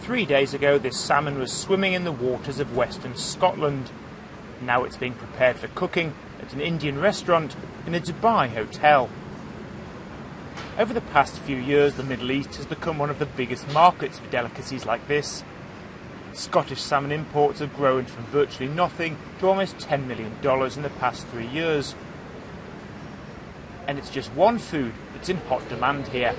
3 days ago, this salmon was swimming in the waters of Western Scotland. Now it's being prepared for cooking at an Indian restaurant in a Dubai hotel. Over the past few years, the Middle East has become one of the biggest markets for delicacies like this. Scottish salmon imports have grown from virtually nothing to almost $10 million in the past 3 years. And it's just one food that's in hot demand here.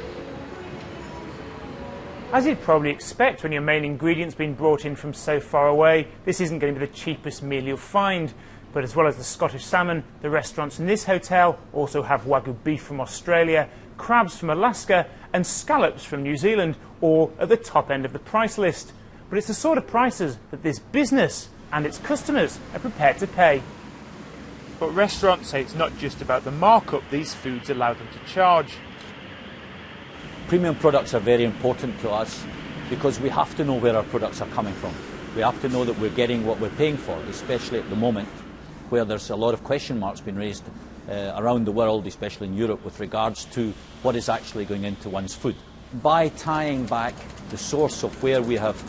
As you'd probably expect when your main ingredient's been brought in from so far away, this isn't going to be the cheapest meal you'll find. But as well as the Scottish salmon, the restaurants in this hotel also have Wagyu beef from Australia, crabs from Alaska and scallops from New Zealand, all at the top end of the price list. But it's the sort of prices that this business and its customers are prepared to pay. But restaurants say it's not just about the markup these foods allow them to charge. Premium products are very important to us because we have to know where our products are coming from. We have to know that we're getting what we're paying for, especially at the moment where there's a lot of question marks being raised around the world, especially in Europe, with regards to what is actually going into one's food. By tying back the source of where we have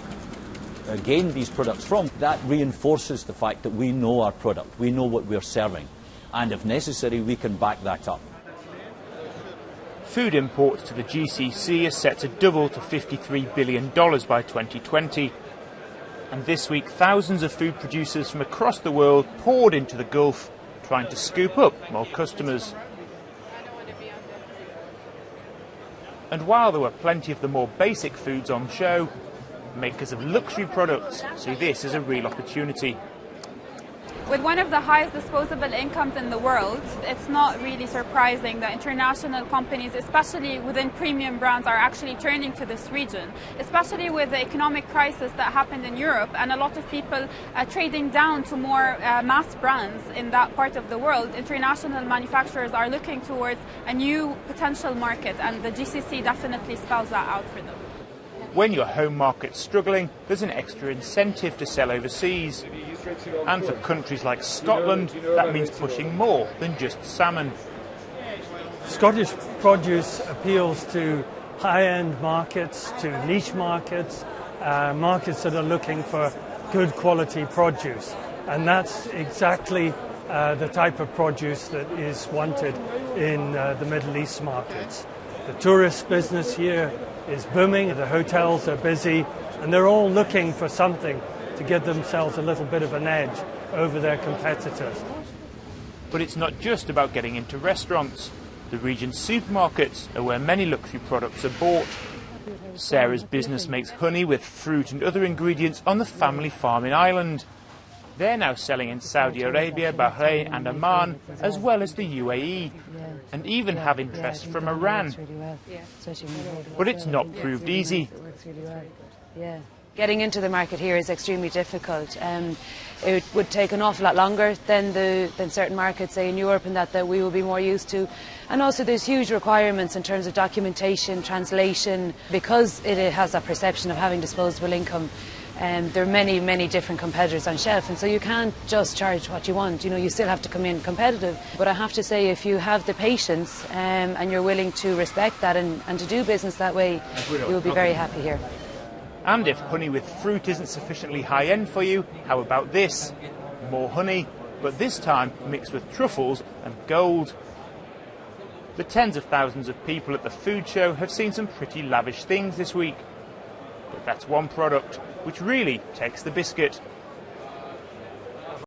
gained these products from, that reinforces the fact that we know our product, we know what we're serving, and if necessary we can back that up. Food imports to the GCC are set to double to $53 billion by 2020. And this week, thousands of food producers from across the world poured into the Gulf, trying to scoop up more customers. And while there were plenty of the more basic foods on show, makers of luxury products see this as a real opportunity. With one of the highest disposable incomes in the world, it's not really surprising that international companies, especially within premium brands, are actually turning to this region, especially with the economic crisis that happened in Europe and a lot of people trading down to more mass brands in that part of the world. International manufacturers are looking towards a new potential market, and the GCC definitely spells that out for them. When your home market's struggling, there's an extra incentive to sell overseas. And for countries like Scotland, that means pushing more than just salmon. Scottish produce appeals to high-end markets, to niche markets, markets that are looking for good quality produce. And that's exactly the type of produce that is wanted in the Middle East markets. The tourist business here is booming, the hotels are busy, and they're all looking for something to give themselves a little bit of an edge over their competitors. But it's not just about getting into restaurants. The region's supermarkets are where many luxury products are bought. Sarah's business makes honey with fruit and other ingredients on the family farm in Ireland. They're now selling in Saudi Arabia, Bahrain and Oman, as well as the UAE, and even have interest from Iran. But it's not proved easy. Getting into the market here is extremely difficult. It would take an awful lot longer than certain markets, say in Europe, and that we will be more used to. And also there's huge requirements in terms of documentation, translation, because it has that perception of having disposable income. There are many different competitors on shelf, and so you can't just charge what you want. You still have to come in competitive. But I have to say, if you have the patience and you're willing to respect that and to do business that way, you will be very happy here. And if honey with fruit isn't sufficiently high-end for you, how about this? More honey, but this time mixed with truffles and gold. The tens of thousands of people at the food show have seen some pretty lavish things this week. But that's one product which really takes the biscuit.